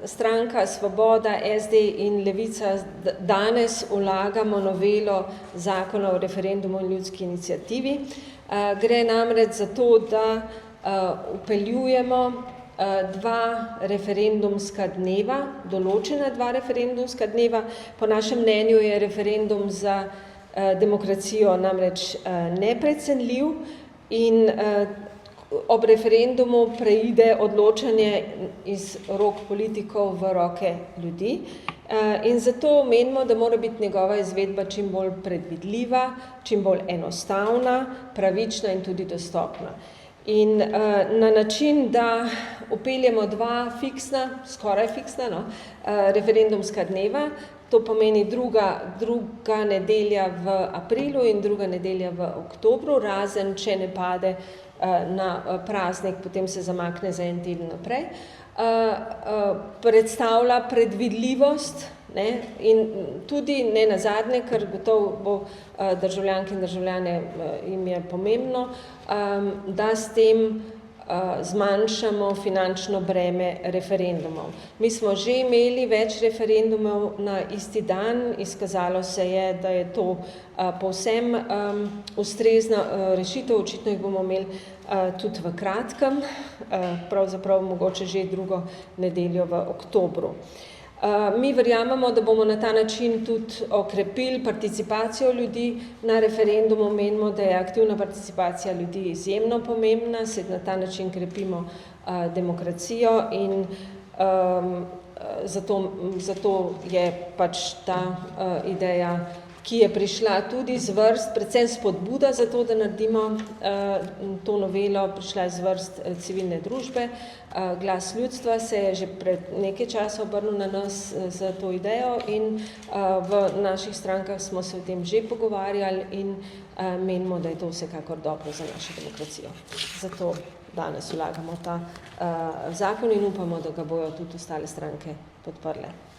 Stranka Svoboda, SD in Levica danes vlagamo novelo zakona o referendumu in ljudski iniciativi. Gre namreč za to, da vpeljujemo dva referendumska dneva, določena dva referendumska dneva. Po našem mnenju je referendum za demokracijo namreč neprecenljiv in ob referendumu preide odločanje iz rok politikov v roke ljudi. In zato menimo, da mora biti njegova izvedba čim bolj predvidljiva, čim bolj enostavna, pravična in tudi dostopna. In na način, da vpeljemo dva fiksna, skoraj fiksna, referendumska dneva, to pomeni druga nedelja v aprilu in druga nedelja v oktobru, razen če ne pade na praznik, potem se zamakne za en teden naprej, predstavlja predvidljivost, ne, in tudi ne nazadnje, ker gotovo bo državljanke in državljane jim je pomembno, da s tem zmanjšamo finančno breme referendumov. Mi smo že imeli več referendumov na isti dan, izkazalo se je, da je to povsem ustrezna rešitev, očitno jih bomo imeli tudi v kratkem, pravzaprav mogoče že drugo nedeljo v oktobru. Mi verjamemo, da bomo na ta način tudi okrepili participacijo ljudi na referendumu. Menimo, da je aktivna participacija ljudi izjemno pomembna, se na ta način krepimo demokracijo in zato je pač ta ideja, ki je prišla tudi z vrst, predvsem spodbuda za to, da naredimo to novelo, prišla iz vrst civilne družbe. Glas ljudstva se je že pred nekaj časa obrnil na nas za to idejo in v naših strankah smo se o tem že pogovarjali in menimo, da je to vsekakor dobro za našo demokracijo. Zato danes vlagamo ta zakon in upamo, da ga bojo tudi ostale stranke podprle.